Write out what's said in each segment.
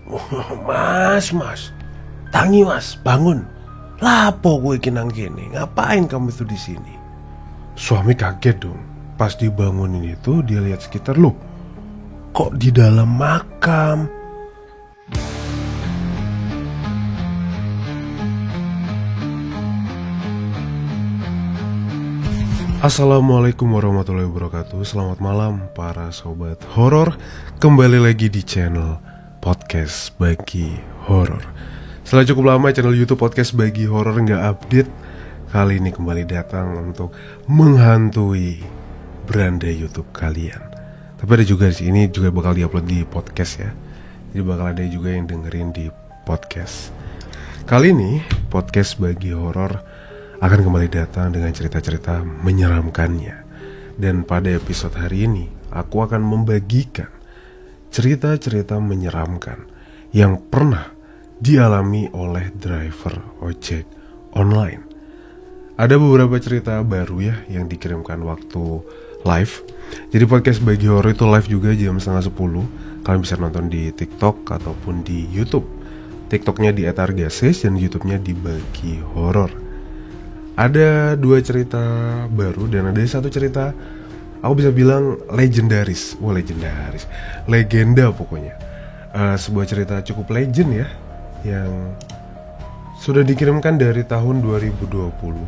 Mas, tangi mas, bangun. Lapo gue kinang kene, ngapain kamu itu di sini? Suami kaget dong. Pas dibangunin itu dia lihat sekitar, loh, kok di dalam makam? Assalamualaikum warahmatullahi wabarakatuh. Selamat malam para sobat horor. Kembali lagi di channel Podcast Bagi Horor. Setelah cukup lama channel YouTube Podcast Bagi Horor nggak update, kali ini kembali datang untuk menghantui beranda YouTube kalian. Tapi ada juga ini juga bakal diupload di podcast ya. Jadi bakal ada juga yang dengerin di podcast. Kali ini Podcast Bagi Horor akan kembali datang dengan cerita-cerita menyeramkannya. Dan pada episode hari ini aku akan membagikan cerita-cerita menyeramkan yang pernah dialami oleh driver ojek online. Ada beberapa cerita baru ya yang dikirimkan waktu live. Jadi Podcast Bagi Horor itu live juga jam 9:30. Kalian bisa nonton di TikTok ataupun di YouTube. TikToknya di @argases dan YouTube-nya di Bagi Horor. Ada 2 cerita baru dan ada 1 cerita aku bisa bilang legendaris. Wah, legendaris, legenda pokoknya. Sebuah cerita cukup legend ya, yang sudah dikirimkan dari tahun 2020.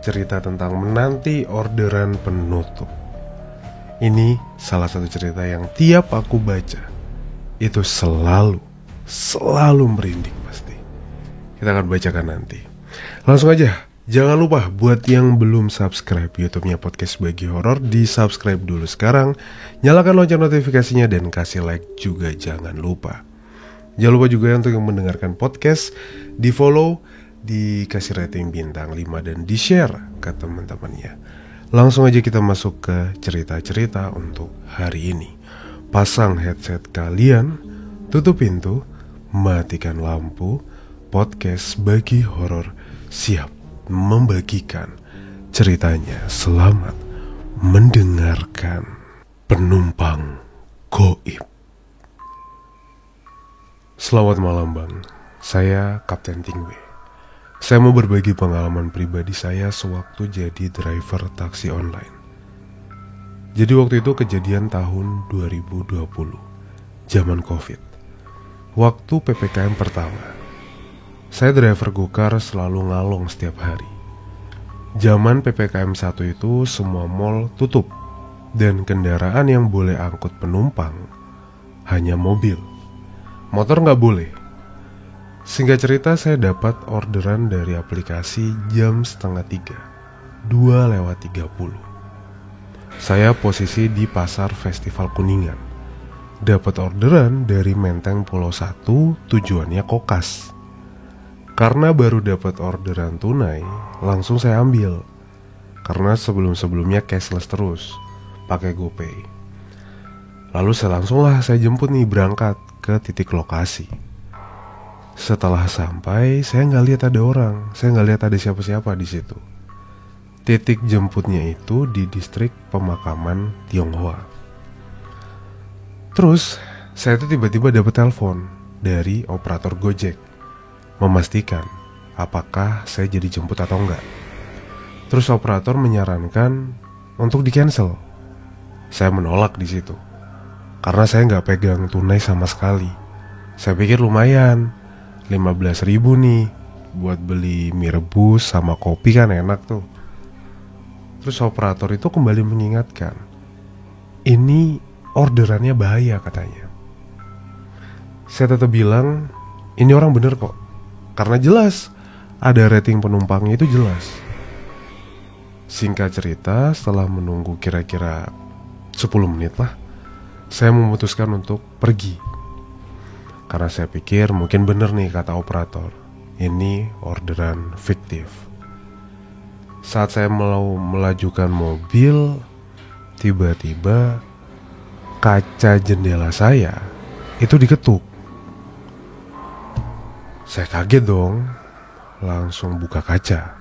Cerita tentang menanti orderan penutup. Ini salah satu cerita yang tiap aku baca itu selalu merinding pasti. Kita akan bacakan nanti. Langsung aja. Jangan lupa buat yang belum subscribe YouTube-nya Podcast Bagi Horor, di subscribe dulu sekarang. Nyalakan lonceng notifikasinya dan kasih like juga jangan lupa. Jangan lupa juga untuk yang mendengarkan podcast, di follow, dikasih rating bintang 5 dan di share ke teman-temannya. Langsung aja kita masuk ke cerita-cerita untuk hari ini. Pasang headset kalian, tutup pintu, matikan lampu. Podcast Bagi Horor siap membagikan ceritanya. Selamat mendengarkan. Penumpang goib. Selamat malam bang, saya Kapten Tingwe. Saya mau berbagi pengalaman pribadi saya sewaktu jadi driver taksi online. Jadi waktu itu kejadian tahun 2020, zaman Covid. Waktu PPKM pertama. Saya driver gokar selalu ngalong setiap hari. Zaman PPKM 1 itu semua mall tutup dan kendaraan yang boleh angkut penumpang hanya mobil. Motor nggak boleh. Singkat cerita saya dapat orderan dari aplikasi jam 2:30, 2:30. Saya posisi di pasar Festival Kuningan. Dapat orderan dari Menteng Pulau 1, tujuannya Kokas. Karena baru dapat orderan tunai, langsung saya ambil. Karena sebelum-sebelumnya cashless terus, pakai GoPay. Lalu saya jemput nih, berangkat ke titik lokasi. Setelah sampai, saya nggak lihat ada orang, saya nggak lihat ada siapa-siapa di situ. Titik jemputnya itu di distrik pemakaman Tionghoa. Terus, saya tuh tiba-tiba dapat telepon dari operator Gojek memastikan apakah saya jadi jemput atau enggak. Terus operator menyarankan untuk di-cancel. Saya menolak di situ karena saya nggak pegang tunai sama sekali. Saya pikir lumayan, 15.000 nih buat beli mie rebus sama kopi kan enak tuh. Terus operator itu kembali mengingatkan, ini orderannya bahaya katanya. Saya tetap bilang, ini orang bener kok. Karena jelas ada rating penumpangnya, itu jelas. Singkat cerita, setelah menunggu kira-kira 10 menit lah, saya memutuskan untuk pergi. Karena saya pikir mungkin bener nih kata operator, ini orderan fiktif. Saat saya mau melajukan mobil, tiba-tiba kaca jendela saya itu diketuk. Saya kaget dong, langsung buka kaca.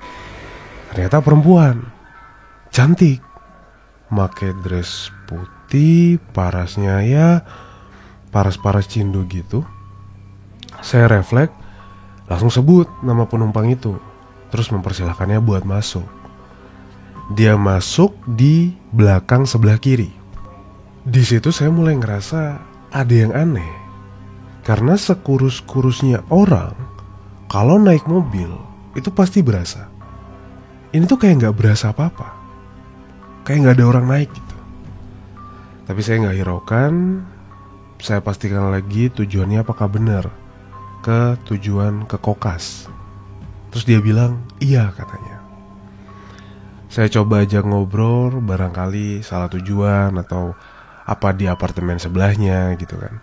Ternyata perempuan, cantik, pakai dress putih, parasnya ya paras-paras cindo gitu, Saya refleks, langsung sebut nama penumpang itu, terus mempersilahkannya buat masuk. Dia masuk di belakang sebelah kiri. Di situ saya mulai ngerasa ada yang aneh. Karena sekurus-kurusnya orang, kalau naik mobil itu pasti berasa. Ini tuh kayak gak berasa apa-apa, kayak gak ada orang naik gitu. Tapi saya gak hiraukan. Saya pastikan lagi tujuannya apakah benar ke tujuan ke Kokas. Terus dia bilang iya katanya. Saya coba aja ngobrol, barangkali salah tujuan atau apa di apartemen sebelahnya gitu kan.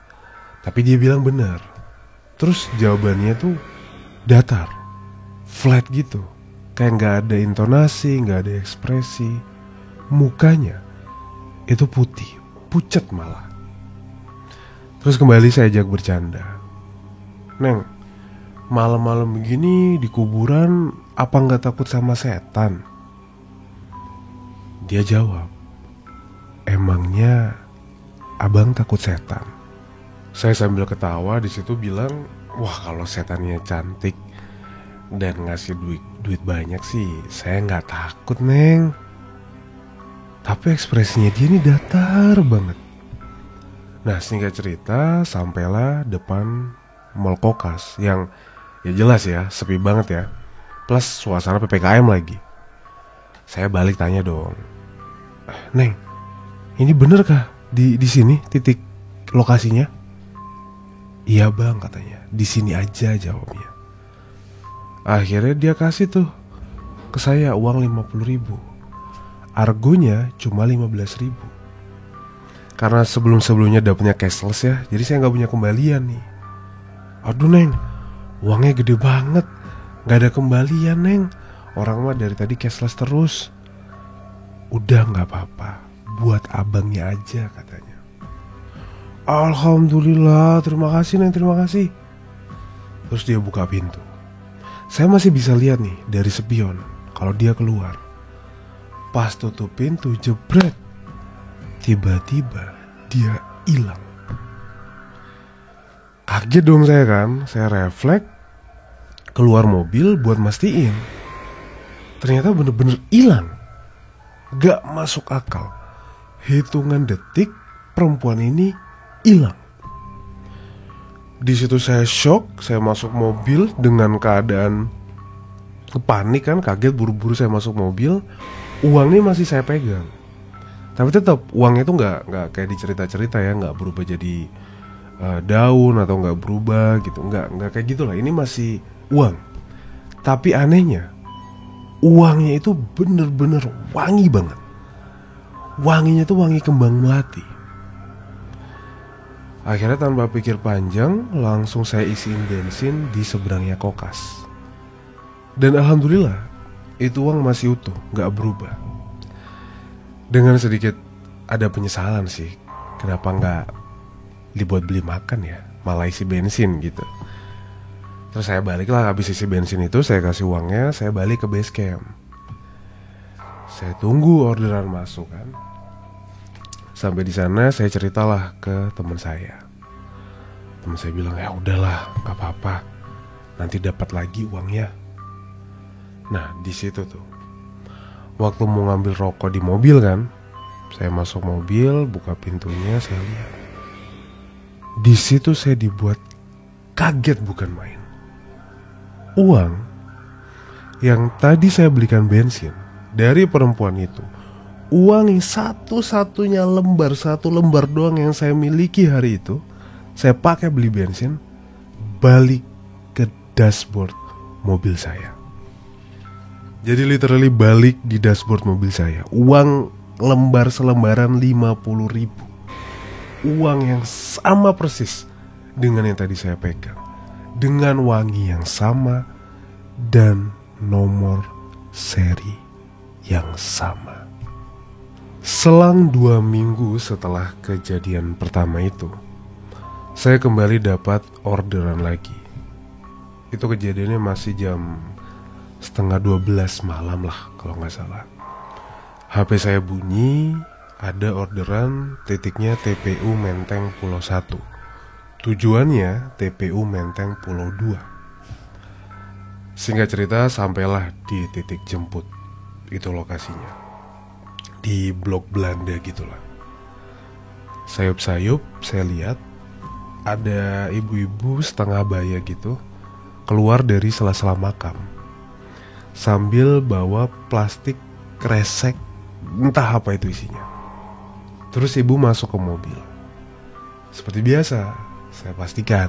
Tapi dia bilang benar. Terus jawabannya tuh datar, flat gitu, kayak gak ada intonasi, gak ada ekspresi. Mukanya itu putih, pucat malah. Terus kembali saya ajak bercanda. Neng, malam-malam begini di kuburan apa gak takut sama setan? Dia jawab, emangnya abang takut setan? Saya sambil ketawa di situ bilang, wah kalau setannya cantik dan ngasih duit banyak sih saya nggak takut neng. Tapi ekspresinya dia ini datar banget. Nah singkat cerita sampailah depan Mall Kokas yang ya jelas ya sepi banget ya, plus suasana PPKM lagi. Saya balik tanya dong, Neng, ini bener kah di sini titik lokasinya? Iya bang katanya, di sini aja jawabnya. Akhirnya dia kasih tuh ke saya uang 50.000. Argonya cuma 15.000. Karena sebelum-sebelumnya dapetnya cashless ya, jadi saya gak punya kembalian nih. Aduh neng, uangnya gede banget, gak ada kembalian neng. Orang mah dari tadi cashless terus. Udah gak apa-apa, buat abangnya aja katanya. Alhamdulillah, terima kasih neng, terima kasih. Terus dia buka pintu. Saya masih bisa lihat nih dari spion kalau dia keluar. Pas tutup pintu jebret, tiba-tiba dia hilang. Kaget dong saya kan. Saya refleks keluar mobil buat mastiin. Ternyata bener-bener hilang. Gak masuk akal. Hitungan detik perempuan ini hilang. Di situ saya shock, saya masuk mobil dengan keadaan panik kan, kaget, buru-buru saya masuk mobil. Uangnya masih saya pegang. Tapi tetap uangnya itu nggak kayak di cerita-cerita ya, nggak berubah jadi daun atau nggak berubah gitu, nggak kayak gitulah. Ini masih uang. Tapi anehnya uangnya itu bener-bener wangi banget. Wanginya tuh wangi kembang melati. Akhirnya tanpa pikir panjang, langsung saya isiin bensin di seberangnya Kokas. Dan alhamdulillah, itu uang masih utuh, gak berubah. Dengan sedikit ada penyesalan sih, kenapa gak dibuat beli makan ya, malah isi bensin gitu. Terus saya balik lah, habis isi bensin itu saya kasih uangnya, saya balik ke base camp. Saya tunggu orderan masuk kan. Sampai di sana saya ceritalah ke teman saya. Teman saya bilang, ya udahlah, nggak apa-apa, nanti dapat lagi uangnya. Nah di situ tuh, waktu mau ngambil rokok di mobil kan, saya masuk mobil, buka pintunya, saya lihat. Di situ saya dibuat kaget bukan main. Uang yang tadi saya belikan bensin dari perempuan itu, uang yang satu-satunya satu lembar doang yang saya miliki hari itu, saya pakai beli bensin, balik ke dashboard mobil saya. Jadi literally balik di dashboard mobil saya. Uang selembaran 50.000. Uang yang sama persis dengan yang tadi saya pegang, dengan wangi yang sama dan nomor seri yang sama. Selang 2 minggu setelah kejadian pertama itu, saya kembali dapat orderan lagi. Itu kejadiannya masih jam 11:30 malam lah kalau gak salah. HP saya bunyi, ada orderan titiknya TPU Menteng Pulau 1. Tujuannya TPU Menteng Pulau 2. Singkat cerita, sampailah di titik jemput. Itu lokasinya, di blok Belanda gitulah. Sayup-sayup saya lihat ada ibu-ibu setengah baya gitu keluar dari sela-sela makam sambil bawa plastik kresek, entah apa itu isinya. Terus ibu masuk ke mobil. Seperti biasa, saya pastikan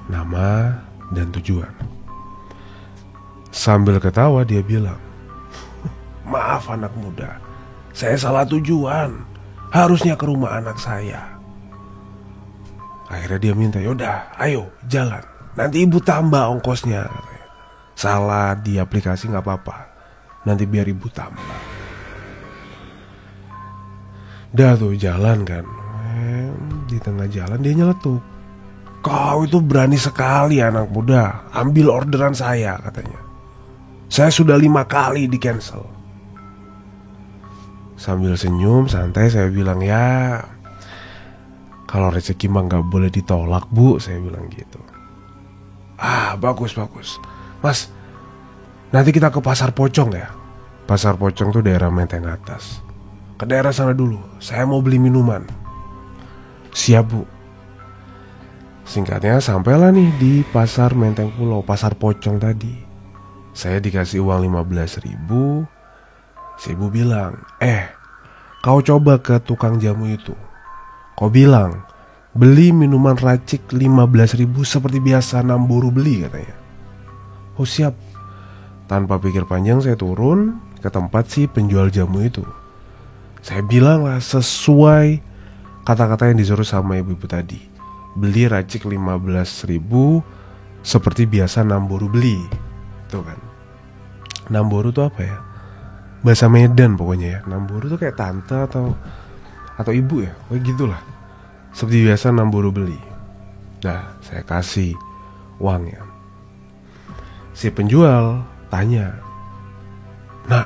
nama dan tujuan. Sambil ketawa dia bilang, "Maaf anak muda, saya salah tujuan. Harusnya ke rumah anak saya." Akhirnya dia minta, "Yaudah, ayo jalan. Nanti ibu tambah ongkosnya." Salah di aplikasi gak apa-apa, nanti biar ibu tambah. Udah tuh jalan kan. Di tengah jalan dia nyeletuk, "Kau itu berani sekali anak muda, ambil orderan saya," katanya. "Saya sudah 5 kali di cancel." Sambil senyum santai saya bilang, "Ya, kalau rezeki mah gak boleh ditolak bu," saya bilang gitu. Bagus. "Mas, nanti kita ke Pasar Pocong ya." Pasar Pocong tuh daerah Menteng Atas. "Ke daerah sana dulu, saya mau beli minuman." "Siap bu." Singkatnya sampailah nih di Pasar Menteng Pulau, Pasar Pocong tadi. Saya dikasih uang 15.000. Si ibu bilang, "Kau coba ke tukang jamu itu. Kau bilang beli minuman racik 15.000 seperti biasa Namburu beli," katanya. "Oh siap." Tanpa pikir panjang saya turun ke tempat si penjual jamu itu. Saya bilang lah sesuai kata-kata yang disuruh sama ibu-ibu tadi. Beli racik 15.000 seperti biasa Namburu beli. Tuh kan. Namburu tuh apa ya? Bahasa Medan pokoknya ya. Namburu tuh kayak tante atau ibu ya. Kayak gitulah. Seperti biasa Namburu beli. Nah, saya kasih uangnya. Si penjual tanya, "Nak,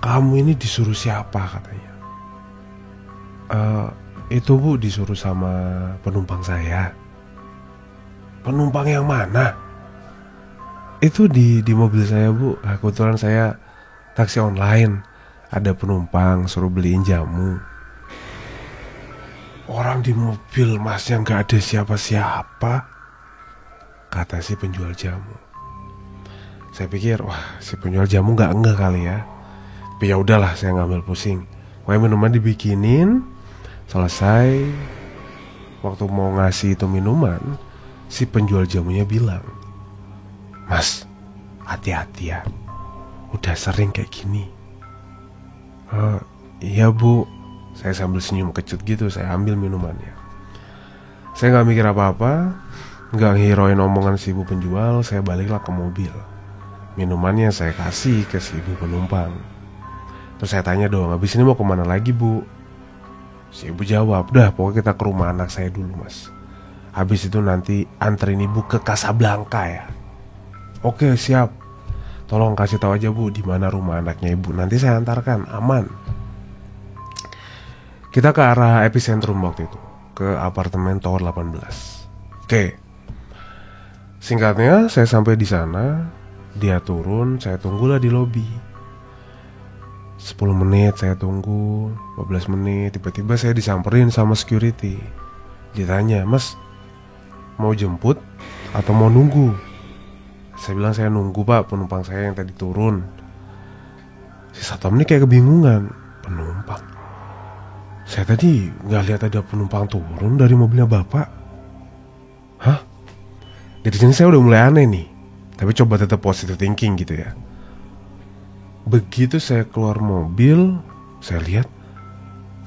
kamu ini disuruh siapa?" katanya. Itu bu, disuruh sama penumpang saya." "Penumpang yang mana?" "Itu di mobil saya bu. Kebetulan saya taksi online. Ada penumpang suruh beliin jamu." "Orang di mobil mas yang gak ada siapa-siapa," kata si penjual jamu. Saya pikir, wah si penjual jamu gak ngeh kali ya. Tapi ya udahlah, saya ngambil pusing. Pokoknya minuman dibikinin. Selesai. Waktu mau ngasih itu minuman, si penjual jamunya bilang, "Mas, hati-hati ya. Udah sering kayak gini." "Iya bu." Saya sambil senyum kecut gitu, saya ambil minumannya. Saya gak mikir apa-apa, gak ngehirauin omongan si ibu penjual. Saya baliklah ke mobil. Minumannya saya kasih ke si ibu penumpang. Terus saya tanya dong, "Habis ini mau kemana lagi bu?" Si ibu jawab, "Udah pokoknya kita ke rumah anak saya dulu mas. Habis itu nanti anterin ibu ke Casablanca ya." "Oke siap. Tolong kasih tahu aja bu di mana rumah anaknya ibu. Nanti saya antarkan, aman." Kita ke arah epicentrum waktu itu, ke apartemen Tower 18. Oke. Singkatnya saya sampai di sana, dia turun, saya tunggulah di lobi. 10 menit saya tunggu, 15 menit, tiba-tiba saya disamperin sama security. Ditanya, "Mas, mau jemput atau mau nunggu?" Saya bilang, "Saya nunggu pak, penumpang saya yang tadi turun." Si satpam ini kayak kebingungan. "Penumpang? Saya tadi gak lihat ada penumpang turun dari mobilnya bapak." "Hah?" Dari sini saya udah mulai aneh nih. Tapi coba tetap positive thinking gitu ya. Begitu saya keluar mobil, saya lihat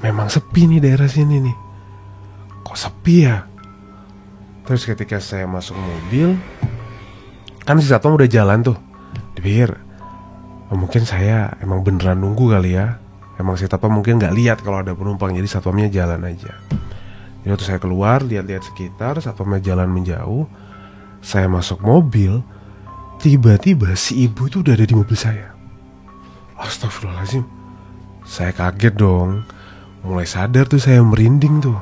memang sepi nih daerah sini nih. Kok sepi ya? Terus ketika saya masuk mobil, kan si satpam udah jalan tuh. Dipikir, mungkin saya emang beneran nunggu kali ya. Emang si satpam mungkin gak lihat kalau ada penumpang, jadi satpamnya jalan aja. Jadi waktu saya keluar, lihat-lihat sekitar, satpamnya jalan menjauh. Saya masuk mobil, tiba-tiba si ibu itu udah ada di mobil saya. Astagfirullahaladzim. Saya kaget dong. Mulai sadar tuh saya merinding tuh.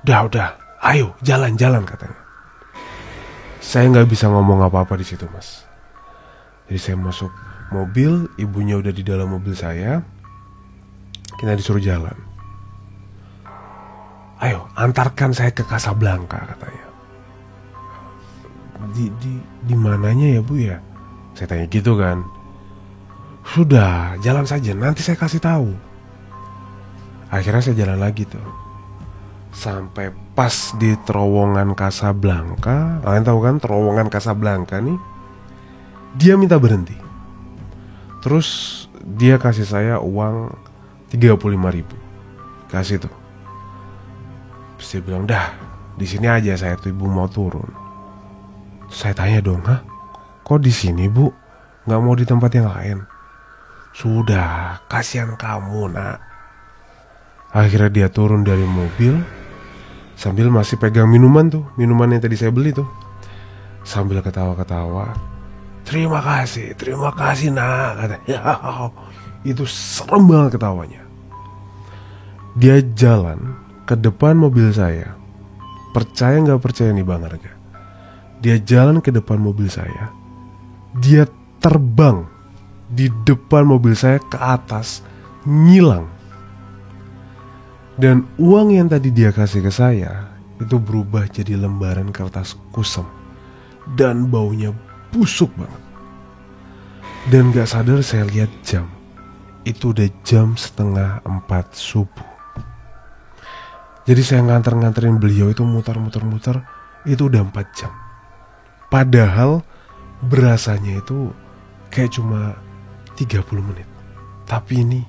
Udah Ayo jalan-jalan katanya. Saya nggak bisa ngomong apa-apa di situ mas. Jadi saya masuk mobil, ibunya udah di dalam mobil saya. Kita disuruh jalan. Ayo antarkan saya ke Casablanca katanya. Di mananya ya bu ya? Saya tanya gitu kan. Sudah jalan saja, nanti saya kasih tahu. Akhirnya saya jalan lagi tuh. Sampai pas di terowongan Casablanca. Kalian tahu kan terowongan Casablanca nih. Dia minta berhenti. Terus dia kasih saya uang 35.000. Kasih tuh. Terus dia bilang, dah di sini aja saya tuh, ibu mau turun. Saya tanya dong, hah? Kok di sini bu? Gak mau di tempat yang lain? Sudah, kasihan kamu nak. Akhirnya dia turun dari mobil sambil masih pegang minuman tuh, minuman yang tadi saya beli tuh, sambil ketawa-ketawa. Terima kasih nak katanya. Itu serem banget ketawanya. Dia jalan ke depan mobil saya. Percaya gak percaya nih Bang Arga, dia jalan ke depan mobil saya. Dia terbang di depan mobil saya ke atas, ngilang. Dan uang yang tadi dia kasih ke saya itu berubah jadi lembaran kertas kusam. Dan baunya busuk banget. Dan gak sadar saya lihat jam. Itu udah jam 3:30 subuh. Jadi saya nganterin beliau itu muter-muter. Itu udah 4 jam. Padahal berasanya itu kayak cuma 30 menit. Tapi ini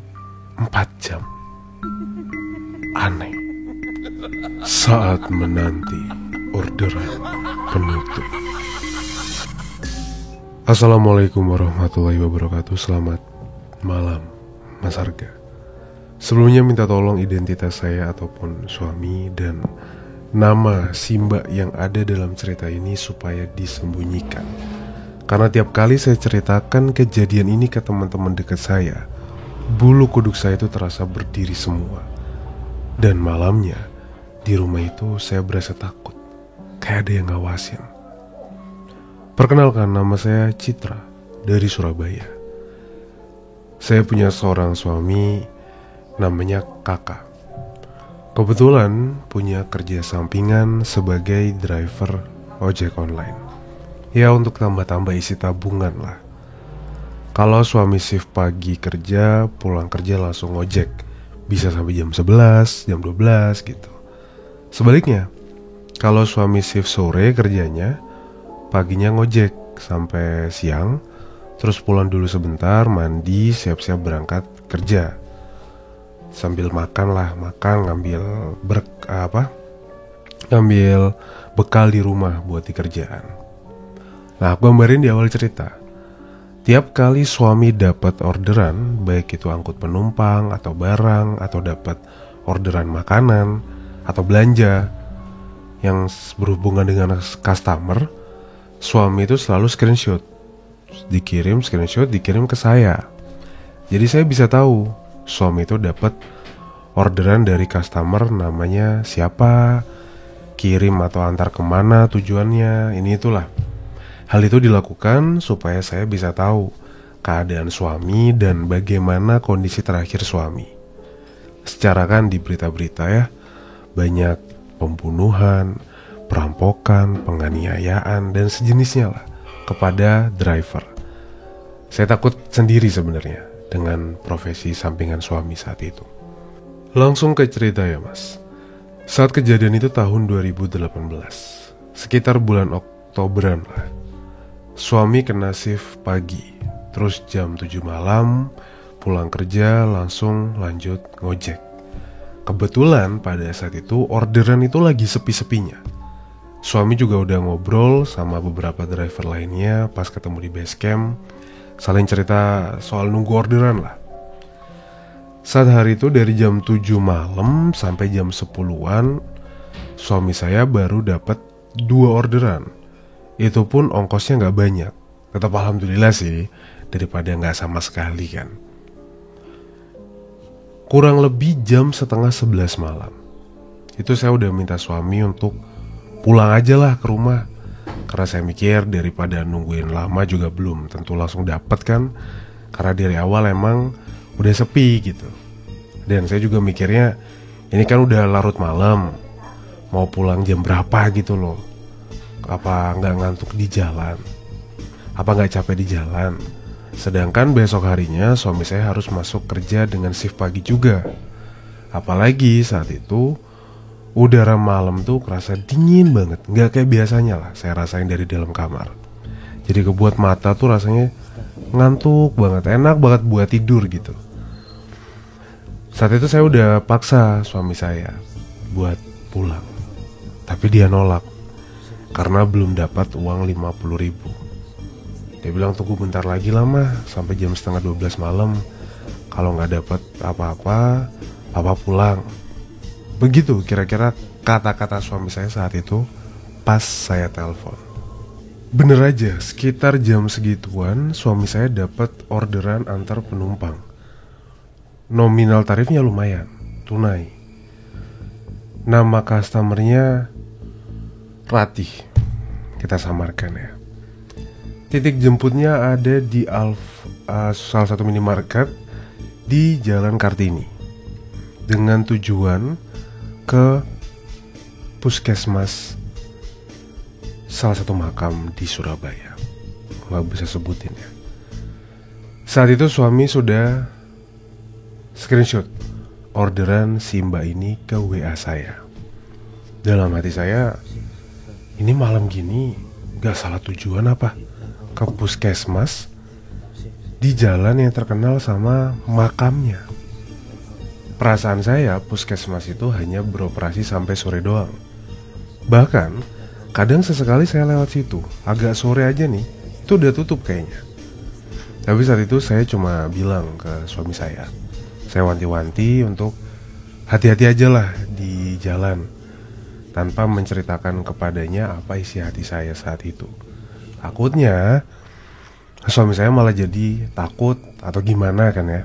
4 jam. Aneh. Saat menanti orderan penutup. Assalamualaikum warahmatullahi wabarakatuh. Selamat malam Mas Arga. Sebelumnya minta tolong identitas saya ataupun suami dan nama si mbak yang ada dalam cerita ini supaya disembunyikan. Karena tiap kali saya ceritakan kejadian ini ke teman-teman dekat saya, bulu kuduk saya itu terasa berdiri semua. Dan malamnya di rumah itu saya berasa takut, kayak ada yang ngawasin. Perkenalkan, nama saya Citra dari Surabaya. Saya punya seorang suami namanya Kakak. Kebetulan punya kerja sampingan sebagai driver ojek online. Ya untuk tambah-tambah isi tabungan lah. Kalau suami shift pagi kerja, pulang kerja langsung ojek. Bisa sampai jam 11, jam 12 gitu. Sebaliknya, kalau suami shift sore kerjanya, paginya ngojek sampai siang. Terus pulang dulu sebentar, mandi, siap-siap berangkat kerja. Sambil makan lah, ngambil bekal di rumah buat di kerjaan. Nah, aku gambarin di awal cerita. Tiap kali suami dapat orderan, baik itu angkut penumpang atau barang, atau dapat orderan makanan atau belanja yang berhubungan dengan customer, suami itu selalu screenshot. Dikirim ke saya. Jadi saya bisa tahu suami itu dapat orderan dari customer namanya siapa, kirim atau antar kemana tujuannya, ini itulah. Hal itu dilakukan supaya saya bisa tahu keadaan suami dan bagaimana kondisi terakhir suami. Secara kan di berita-berita ya, banyak pembunuhan, perampokan, penganiayaan, dan sejenisnya lah kepada driver. Saya takut sendiri sebenarnya dengan profesi sampingan suami saat itu. Langsung ke cerita ya mas. Saat kejadian itu tahun 2018, sekitar bulan Oktoberan lah. Suami kena shift pagi, terus jam 7 malam pulang kerja langsung lanjut ngojek. Kebetulan pada saat itu orderan itu lagi sepi-sepinya. Suami juga udah ngobrol sama beberapa driver lainnya pas ketemu di base camp, saling cerita soal nunggu orderan lah. Saat hari itu dari jam 7 malam sampai jam 10-an, suami saya baru dapat 2 orderan. Itu pun ongkosnya gak banyak. Tetap alhamdulillah sih, daripada gak sama sekali kan. Kurang lebih jam 10:30 malam, itu saya udah minta suami untuk pulang aja lah ke rumah. Karena saya mikir daripada nungguin lama juga belum tentu langsung dapet kan. Karena dari awal emang udah sepi gitu. Dan saya juga mikirnya ini kan udah larut malam, mau pulang jam berapa gitu loh. Apa nggak ngantuk di jalan? Apa nggak capek di jalan? Sedangkan besok harinya suami saya harus masuk kerja dengan shift pagi juga. Apalagi saat itu udara malam tuh kerasa dingin banget. Nggak kayak biasanya lah saya rasain dari dalam kamar. Jadi kebuat mata tuh rasanya ngantuk banget, enak banget buat tidur gitu. Saat itu saya udah paksa suami saya buat pulang, tapi dia nolak karena belum dapat uang 50.000. Dia bilang tunggu bentar lagi lah mah, sampai jam setengah 12 malam. Kalau gak dapat apa-apa, papa pulang. Begitu kira-kira kata-kata suami saya saat itu pas saya telepon. Bener aja, sekitar jam segituan suami saya dapat orderan antar penumpang. Nominal tarifnya lumayan, tunai. Nama customernya Ratih, kita samarkan ya. Titik jemputnya ada di salah satu minimarket di Jalan Kartini, dengan tujuan ke puskesmas salah satu makam di Surabaya. Nggak bisa sebutin ya. Saat itu suami sudah screenshot orderan si mbak ini ke WA saya. Dalam hati saya, ini malam gini gak salah tujuan apa? Ke puskesmas di jalan yang terkenal sama makamnya. Perasaan saya puskesmas itu hanya beroperasi sampai sore doang. Bahkan kadang sesekali saya lewat situ, agak sore aja nih, itu udah tutup kayaknya. Tapi saat itu saya cuma bilang ke suami saya wanti-wanti untuk hati-hati aja lah di jalan, tanpa menceritakan kepadanya apa isi hati saya saat itu. Takutnya suami saya malah jadi takut atau gimana kan ya.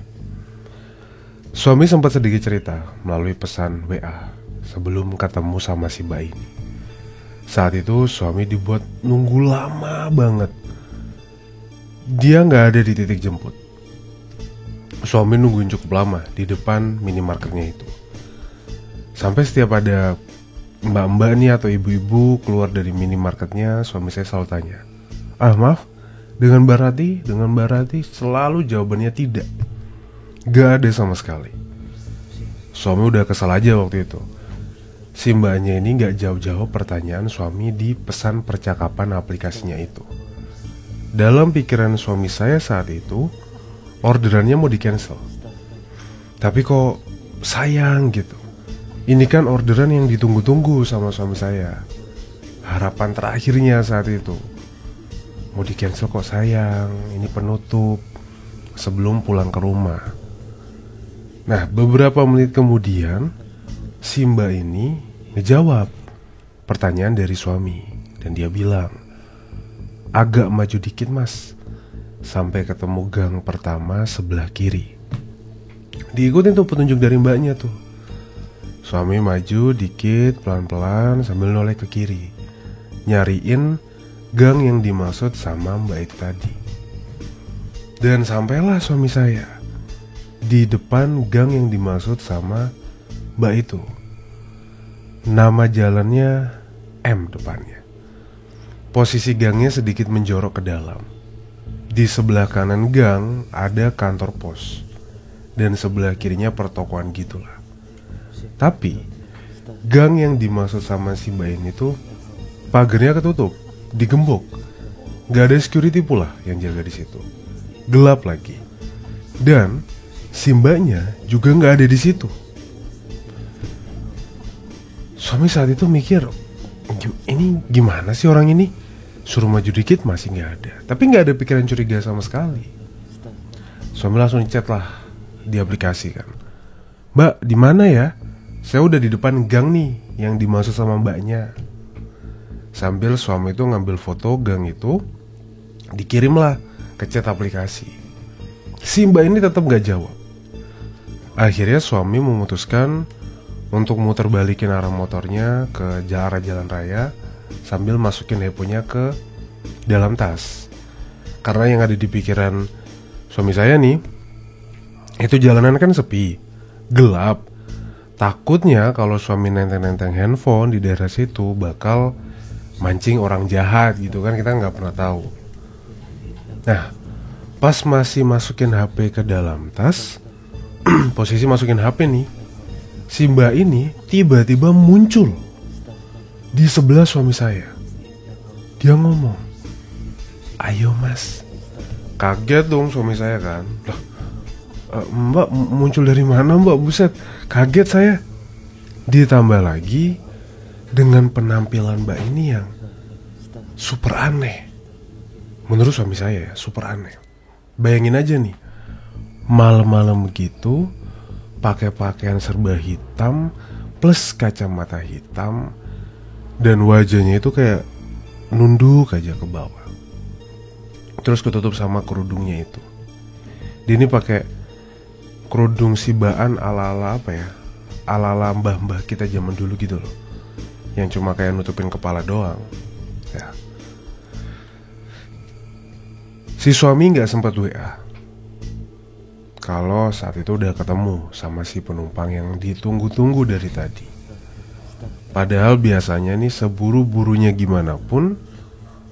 Suami sempat sedikit cerita melalui pesan WA sebelum ketemu sama si mbak ini. Saat itu suami dibuat nunggu lama banget. Dia gak ada di titik jemput. Suami nungguin cukup lama di depan minimarketnya itu. Sampai setiap ada mbak-mbak nih atau ibu-ibu keluar dari minimarketnya, suami saya selalu tanya, maaf, dengan Mbak Rati selalu jawabannya tidak. Gak ada sama sekali. Suami udah kesal aja waktu itu. Si mbaknya ini gak jauh-jauh pertanyaan suami di pesan percakapan aplikasinya itu. Dalam pikiran suami saya saat itu, orderannya mau di cancel. Tapi kok sayang gitu. Ini kan orderan yang ditunggu-tunggu sama suami saya. Harapan terakhirnya saat itu. Mau di cancel kok sayang, ini penutup sebelum pulang ke rumah. Nah, beberapa menit kemudian si mbak ini ngejawab pertanyaan dari suami. Dan dia bilang, agak maju dikit mas, sampai ketemu gang pertama sebelah kiri. Diikutin tuh petunjuk dari mbaknya tuh. Suami maju dikit pelan-pelan sambil noleh ke kiri, nyariin gang yang dimaksud sama mbak itu tadi. Dan sampailah suami saya di depan gang yang dimaksud sama mbak itu. Nama jalannya M depannya. Posisi gangnya sedikit menjorok ke dalam. Di sebelah kanan gang ada kantor pos, dan sebelah kirinya pertokoan gitulah. Tapi gang yang dimaksud sama si mbak ini tuh pagernya ketutup, digembok. Gak ada security pula yang jaga di situ. Gelap lagi. Dan si mbaknya juga gak ada di situ. Suami saat itu mikir, ini gimana sih orang ini? Suruh maju dikit masih gak ada. Tapi gak ada pikiran curiga sama sekali. Suami langsung chat lah di aplikasi kan. Mbak, di mana ya? Saya udah di depan gang nih yang dimaksud sama mbaknya. Sambil suami itu ngambil foto gang itu, dikirimlah ke chat aplikasi. Si mbak ini tetap gak jawab. Akhirnya suami memutuskan untuk muter balikin arah motornya ke arah jalan raya sambil masukin handphonenya ke dalam tas. Karena yang ada di pikiran suami saya nih, itu jalanan kan sepi, gelap. Takutnya kalau suami nenteng-nenteng handphone di daerah situ bakal mancing orang jahat gitu kan, kita nggak pernah tahu. Nah, pas masih masukin HP ke dalam tas, posisi masukin HP nih, si mbak ini tiba-tiba muncul di sebelah suami saya. Dia ngomong, "Ayo mas." Kaget dong suami saya kan. Lah, mbak muncul dari mana mbak? Buset, kaget saya. Ditambah lagi dengan penampilan mbak ini yang super aneh. Menurut suami saya ya, super aneh. Bayangin aja nih, malam-malam begitu pakai pakaian serba hitam plus kacamata hitam, dan wajahnya itu kayak nunduk aja ke bawah, terus ketutup sama kerudungnya itu. Dia ini pakai kerudung sibaan ala-ala apa ya, ala-ala mbah-mbah kita zaman dulu gitu loh, yang cuma kayak nutupin kepala doang ya. Si suami gak sempat WA kalau saat itu udah ketemu sama si penumpang yang ditunggu-tunggu dari tadi. Padahal biasanya nih seburu-burunya gimana pun,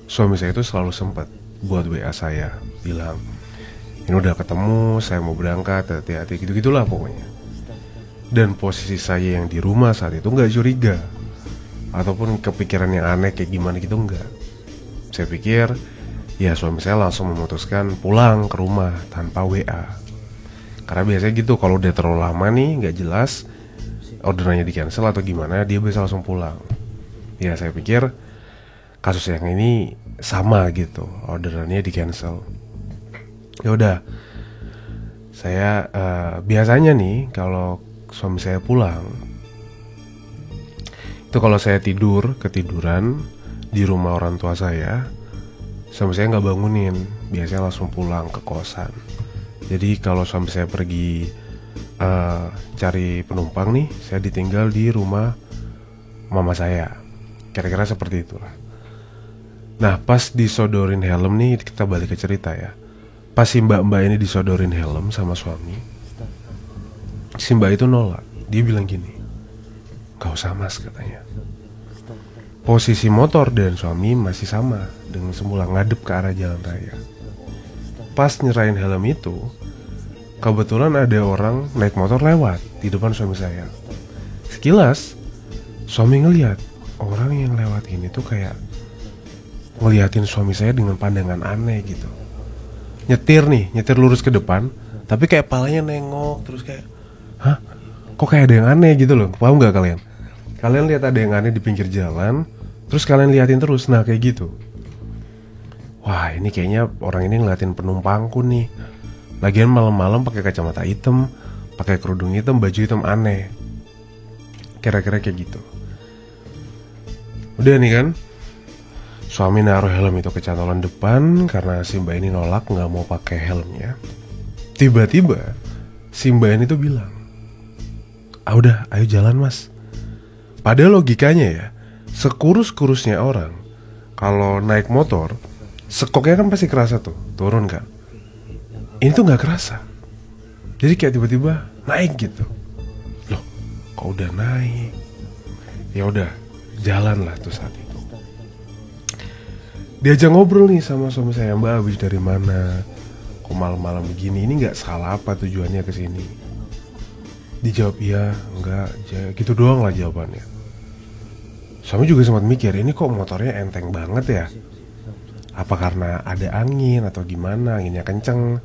suami saya itu selalu sempat buat WA saya, bilang, "Ini udah ketemu, saya mau berangkat, hati-hati," gitu-gitulah pokoknya. Dan posisi saya yang di rumah saat itu gak curiga ataupun kepikiran yang aneh kayak gimana gitu, enggak. Saya pikir ya suami saya langsung memutuskan pulang ke rumah tanpa WA. Karena biasanya gitu, kalau udah terlalu lama nih gak jelas orderannya di cancel atau gimana, dia bisa langsung pulang. Ya saya pikir kasus yang ini sama gitu, orderannya di cancel. Ya udah, saya biasanya nih kalau suami saya pulang itu, kalau saya ketiduran di rumah orang tua saya, suami saya nggak bangunin, biasanya langsung pulang ke kosan. Jadi kalau suami saya pergi cari penumpang nih, saya ditinggal di rumah mama saya. Kira-kira seperti itulah. Nah, pas disodorin helm nih, kita balik ke cerita ya. Pas si mbak-mbak ini disodorin helm sama suami, si mbak itu nolak. Dia bilang gini, "Gak usah mas," katanya. Posisi motor dan suami masih sama dengan semula, ngadep ke arah jalan raya. Pas nyerahin helm itu, kebetulan ada orang naik motor lewat di depan suami saya. Sekilas suami ngeliat orang yang lewat ini tuh kayak ngeliatin suami saya dengan pandangan aneh gitu. Nyetir lurus ke depan, tapi kayak palanya nengok terus kayak, "Hah? Kok kayak ada yang aneh gitu loh." Paham gak kalian? Kalian lihat ada yang aneh di pinggir jalan, terus kalian liatin terus, nah kayak gitu. Wah, ini kayaknya orang ini ngeliatin penumpangku nih. Lagian malam-malam pakai kacamata hitam, pakai kerudung hitam, baju hitam, aneh. Kira-kira kayak gitu. Udah nih kan, suami naruh helm itu ke cantolan depan karena si mbak ini nolak, nggak mau pakai helmnya. Tiba-tiba si mbak ini tuh bilang, "Ah udah, ayo jalan mas." Padahal logikanya ya, sekurus-kurusnya orang kalau naik motor, sekoknya kan pasti kerasa tuh, turun kan. Ini tuh gak kerasa. Jadi kayak tiba-tiba naik gitu. Loh, kok udah naik? Ya udah, jalan lah tuh saat itu. Diajak ngobrol nih sama suami saya, "Mbak habis dari mana? Kok malam-malam begini? Ini gak salah apa tujuannya kesini?" Dijawab iya, enggak, gitu doang lah jawabannya. Suami juga sempat mikir, ini kok motornya enteng banget ya? Apa karena ada angin atau gimana, anginnya kenceng.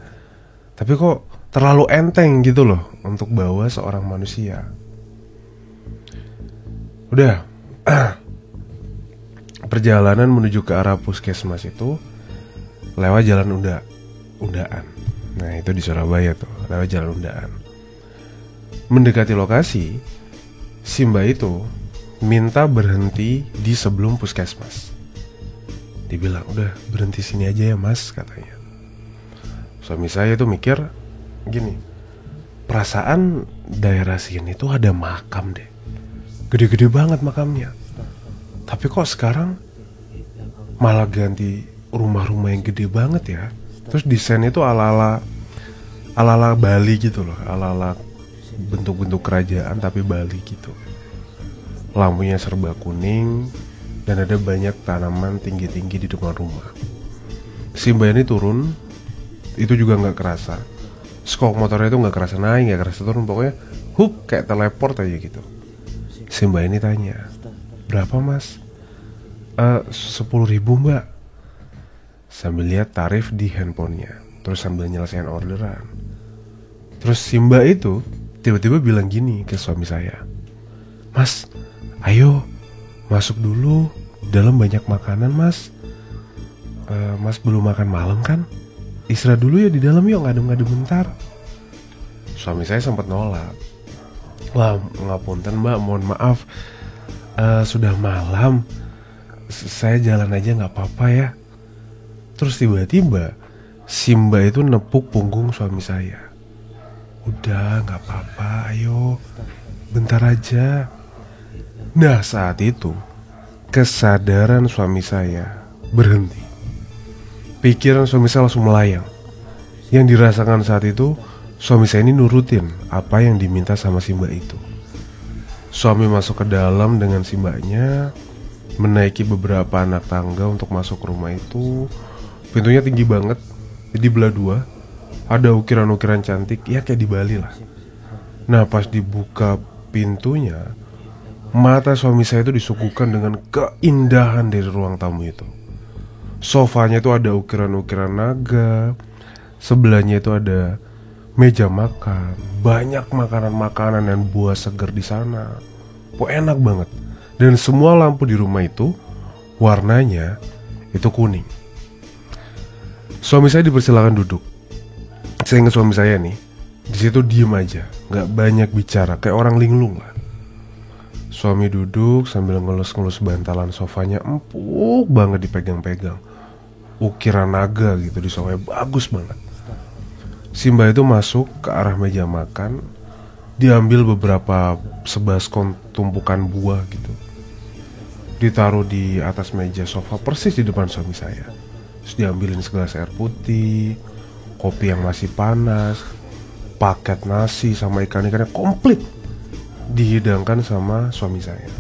Tapi kok terlalu enteng gitu loh untuk bawa seorang manusia. Udah, perjalanan menuju ke arah puskesmas itu lewat jalan Undaan. Nah itu di Surabaya tuh, lewat jalan Undaan. Mendekati lokasi, si mbak itu minta berhenti di sebelum puskesmas. Dibilang, "Udah berhenti sini aja ya mas," katanya. Suami saya tuh mikir gini, perasaan daerah sini tuh ada makam deh. gede-gede banget makamnya. Tapi kok sekarang malah ganti rumah-rumah yang gede banget ya. Terus desainnya itu ala-ala Bali gitu loh, ala-ala bentuk-bentuk kerajaan tapi Bali gitu. Lampunya serba kuning dan ada banyak tanaman tinggi-tinggi di depan rumah. Simba ini turun, itu juga nggak kerasa. Skok motornya itu nggak kerasa naik, nggak kerasa turun, pokoknya kayak teleport aja gitu. Simba ini tanya, berapa mas? 10.000 mbak. Sambil lihat tarif di handphonenya, terus sambil nyelesain orderan. Terus Simba itu tiba-tiba bilang gini ke suami saya, mas, ayo masuk dulu, dalam banyak makanan mas. Mas belum makan malam kan? Istirahat dulu ya di dalam yuk, ngadem-ngadem bentar. Suami saya sempat nolak. Wah, ngapunten mbak, mohon maaf, sudah malam, saya jalan aja gak apa-apa ya. Terus tiba-tiba Simba itu nepuk punggung suami saya. Udah gak apa-apa, ayo bentar aja. Nah saat itu kesadaran suami saya berhenti. Pikiran suami saya langsung melayang. Yang dirasakan saat itu, suami saya ini nurutin apa yang diminta sama Simba itu. Suami masuk ke dalam dengan Simbanya, menaiki beberapa anak tangga untuk masuk ke rumah itu. Pintunya tinggi banget, jadi belah dua. Ada ukiran-ukiran cantik, ya kayak di Bali lah. Nah pas dibuka pintunya, mata suami saya itu disuguhkan dengan keindahan dari ruang tamu itu. Sofanya itu ada ukiran-ukiran naga, sebelahnya itu ada meja makan, banyak makanan-makanan dan buah segar di sana. Enak banget. Dan semua lampu di rumah itu warnanya itu kuning. Suami saya dipersilakan duduk. Saya ingat suami saya nih, di situ diem aja, nggak banyak bicara, kayak orang linglung lah. Suami duduk sambil ngelus-ngelus bantalan sofanya, empuk banget dipegang-pegang. Ukiran naga gitu di sofanya, bagus banget. Simba itu masuk ke arah meja makan, diambil beberapa sebaskon tumpukan buah gitu, ditaruh di atas meja sofa persis di depan suami saya. Terus diambilin segelas air putih, kopi yang masih panas, paket nasi sama ikan-ikannya komplit dihidangkan sama suami saya.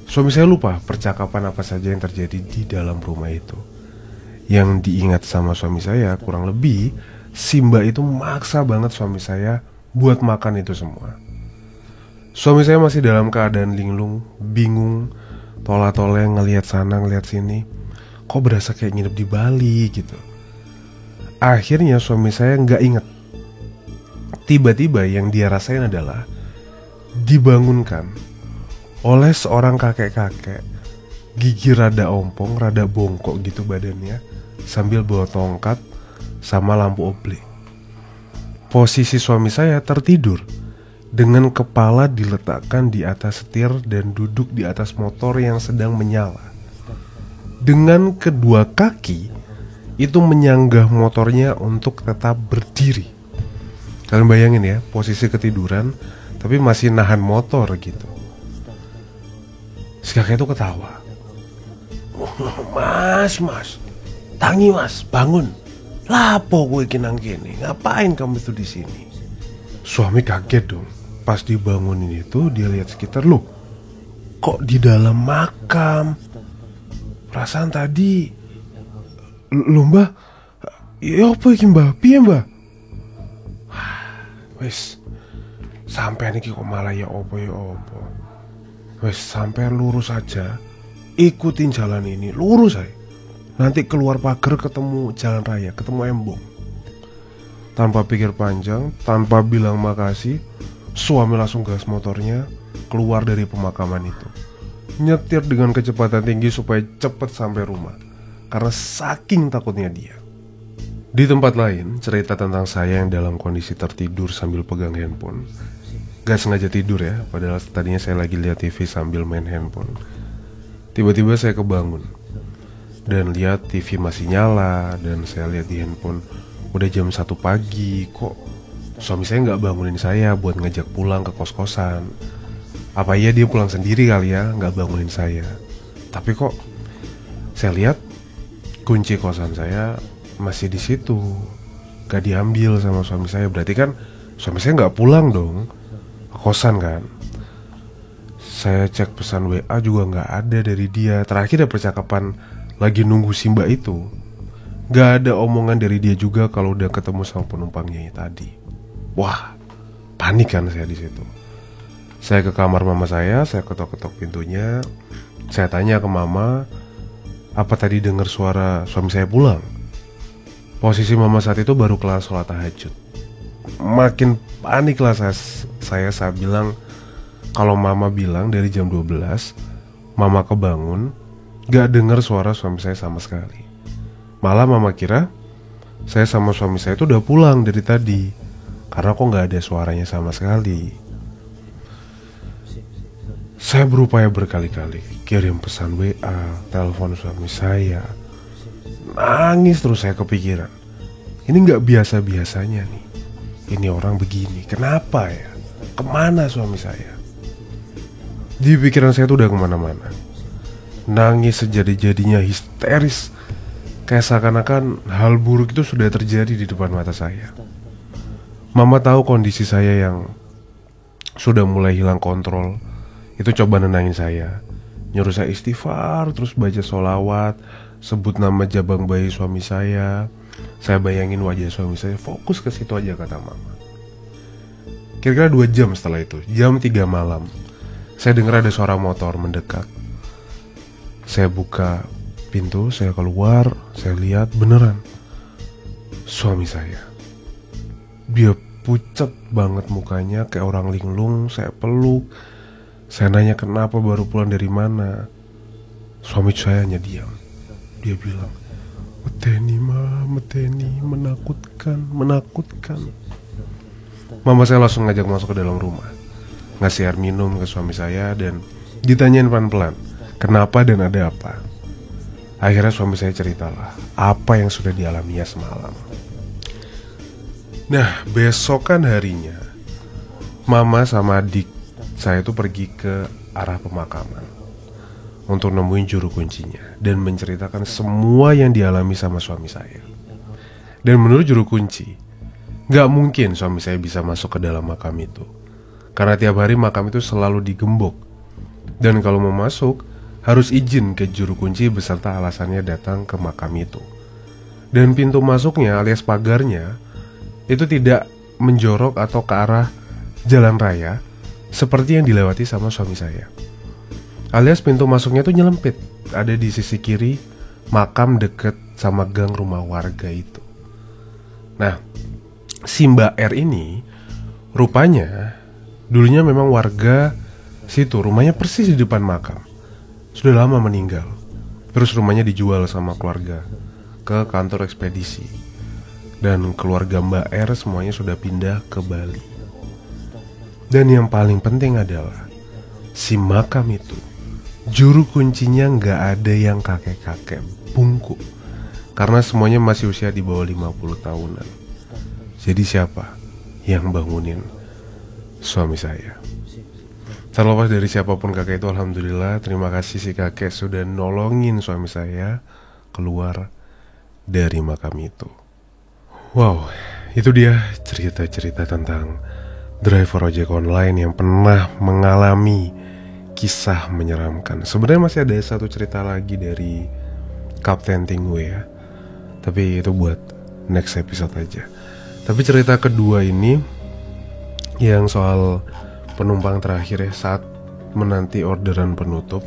Suami saya lupa percakapan apa saja yang terjadi di dalam rumah itu. Yang diingat sama suami saya kurang lebih Simba itu maksa banget suami saya buat makan itu semua. Suami saya masih dalam keadaan linglung, bingung, tola-tole ngelihat sana ngelihat sini. Kok berasa kayak nginep di Bali gitu. Akhirnya suami saya nggak inget. Tiba-tiba yang dia rasain adalah dibangunkan oleh seorang kakek-kakek, gigi rada ompong, rada bongkok gitu badannya, sambil bawa tongkat sama lampu oblek. Posisi suami saya tertidur dengan kepala diletakkan di atas setir dan duduk di atas motor yang sedang menyala. Dengan kedua kaki itu menyanggah motornya untuk tetap berdiri. Kalian bayangin ya, posisi ketiduran tapi masih nahan motor gitu. Si kakek itu ketawa. Mas, tangi mas, bangun. Lapo gue kinang kene, ngapain kamu itu di sini? Suami kaget dong. Pas dibangunin itu dia lihat sekitar, loh, kok di dalam makam? Perasaan tadi, loh mbah, ya apa iki mbah, piye mbah? Wes, sampai niki kok malah ya opo. Wes, sampai lurus aja, ikutin jalan ini, lurus aja. Nanti keluar pagar ketemu jalan raya, ketemu embong. Tanpa pikir panjang, tanpa bilang makasih, suami langsung gas motornya keluar dari pemakaman itu. Nyetir dengan kecepatan tinggi supaya cepat sampai rumah, karena saking takutnya dia. Di tempat lain, cerita tentang saya yang dalam kondisi tertidur sambil pegang handphone. Gak sengaja tidur ya, padahal tadinya saya lagi lihat TV sambil main handphone. Tiba-tiba saya kebangun dan lihat TV masih nyala. Dan saya lihat di handphone udah jam 1 pagi. Kok suami saya gak bangunin saya buat ngajak pulang ke kos-kosan? Apa iya dia pulang sendiri kali ya, gak bangunin saya. Tapi kok saya lihat kunci kosan saya masih di situ, gak diambil sama suami saya. Berarti kan suami saya gak pulang dong ke kosan kan. Saya cek pesan WA juga gak ada dari dia. Terakhir ada percakapan lagi nunggu si mbak itu, gak ada omongan dari dia juga kalau udah ketemu sama penumpangnya tadi. Wah, panik kan saya di situ. Saya ke kamar mama saya ketok-ketok pintunya. Saya tanya ke mama, apa tadi dengar suara suami saya pulang? Posisi mama saat itu baru kelar sholat tahajud. Makin panik lah saya saat bilang kalau mama bilang dari jam 12 mama kebangun, gak dengar suara suami saya sama sekali. Malah mama kira saya sama suami saya itu udah pulang dari tadi, karena kok gak ada suaranya sama sekali. Saya berupaya berkali-kali kirim pesan WA, telepon suami saya. Nangis terus saya kepikiran, ini gak biasa-biasanya nih. Ini orang begini, kenapa ya? Kemana suami saya? Di pikiran saya tuh udah kemana-mana. Nangis sejadi-jadinya, histeris. Kayak seakan-akan hal buruk itu sudah terjadi di depan mata saya. Mama tahu kondisi saya yang sudah mulai hilang kontrol. Itu coba nenangin saya, nyuruh saya istighfar, terus baca sholawat, sebut nama jabang bayi suami saya. Saya bayangin wajah suami saya, fokus ke situ aja kata mama. Kira-kira 2 jam setelah itu, jam 3 malam, saya dengar ada suara motor mendekat. Saya buka pintu, saya keluar, saya lihat beneran suami saya. Dia pucat banget mukanya, kayak orang linglung. Saya peluk, saya nanya kenapa baru pulang dari mana. Suami saya hanya diam. Dia bilang, "Meteni ma, meteni, menakutkan, menakutkan." Mama saya langsung ngajak masuk ke dalam rumah, ngasih air minum ke suami saya, dan ditanyain pelan-pelan kenapa dan ada apa. Akhirnya suami saya ceritalah apa yang sudah dialaminya semalam. Nah, besokan harinya mama sama adik saya tuh pergi ke arah pemakaman untuk nemuin juru kuncinya dan menceritakan semua yang dialami sama suami saya. Dan menurut juru kunci, gak mungkin suami saya bisa masuk ke dalam makam itu, karena tiap hari makam itu selalu digembok. Dan kalau mau masuk, harus izin ke juru kunci beserta alasannya datang ke makam itu. Dan pintu masuknya alias pagarnya itu tidak menjorok atau ke arah jalan raya seperti yang dilewati sama suami saya. Alias pintu masuknya tuh nyelempit, ada di sisi kiri makam deket sama gang rumah warga itu. Nah, si Mbak R ini rupanya dulunya memang warga situ, rumahnya persis di depan makam. Sudah lama meninggal. Terus rumahnya dijual sama keluarga ke kantor ekspedisi. Dan keluarga Mbak R semuanya sudah pindah ke Bali. Dan yang paling penting adalah si makam itu, juru kuncinya gak ada yang kakek-kakek bungkuk, karena semuanya masih usia di bawah 50 tahunan. Jadi siapa yang bangunin suami saya? Terlepas dari siapapun kakek itu, alhamdulillah, terima kasih si kakek sudah nolongin suami saya keluar dari makam itu. Wow, itu dia cerita-cerita tentang driver ojek online yang pernah mengalami kisah menyeramkan. Sebenarnya masih ada satu cerita lagi dari Kapten Tingwe ya, tapi itu buat next episode aja. Tapi cerita kedua ini yang soal penumpang terakhir ya, saat menanti orderan penutup,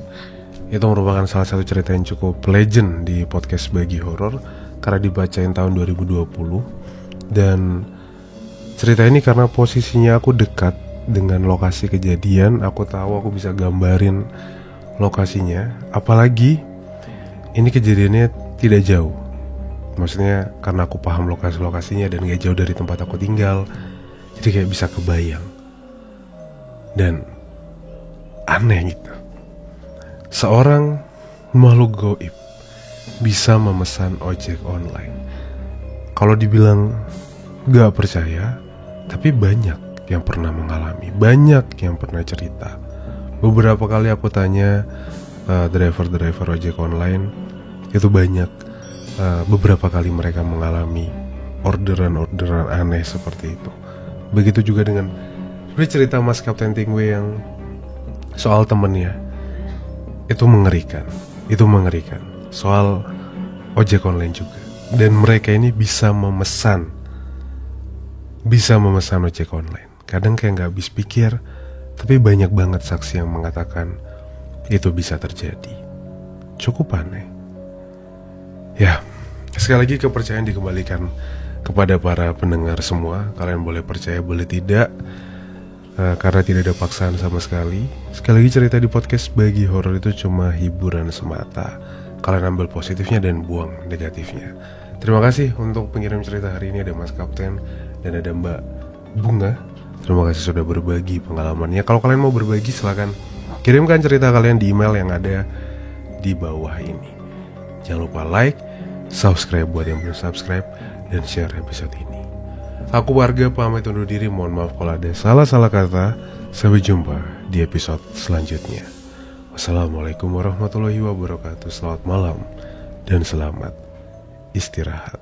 itu merupakan salah satu cerita yang cukup legend di podcast Bagi Horor karena dibacain tahun 2020. Dan cerita ini karena posisinya aku dekat dengan lokasi kejadian, aku tahu aku bisa gambarin lokasinya. Apalagi ini kejadiannya tidak jauh, maksudnya karena aku paham lokasi-lokasinya dan gak jauh dari tempat aku tinggal, jadi kayak bisa kebayang. Dan aneh gitu, seorang makhluk gaib bisa memesan ojek online. Kalau dibilang gak percaya, tapi banyak yang pernah mengalami, banyak yang pernah cerita. Beberapa kali aku tanya driver-driver ojek online, itu banyak beberapa kali mereka mengalami orderan-orderan aneh seperti itu. Begitu juga dengan cerita Mas Kapten Tingwe yang soal temennya. Itu mengerikan. Soal ojek online juga. Dan mereka ini bisa memesan ojek online. Kadang kayak gak habis pikir, tapi banyak banget saksi yang mengatakan itu bisa terjadi. Cukup aneh. Ya, sekali lagi kepercayaan dikembalikan kepada para pendengar semua. Kalian boleh percaya, boleh tidak, karena tidak ada paksaan sama sekali. Sekali lagi, cerita di podcast Bagi Horor itu cuma hiburan semata. Kalian ambil positifnya dan buang negatifnya. Terima kasih untuk pengirim cerita hari ini. Ada Mas Kapten dan ada Mbak Bunga. Terima kasih sudah berbagi pengalamannya. Kalau kalian mau berbagi, silakan kirimkan cerita kalian di email yang ada di bawah ini. Jangan lupa like, subscribe buat yang belum subscribe, dan share episode ini. Aku Warga pamit undur diri. Mohon maaf kalau ada salah-salah kata. Sampai jumpa di episode selanjutnya. Wassalamualaikum warahmatullahi wabarakatuh. Selamat malam dan selamat istirahat.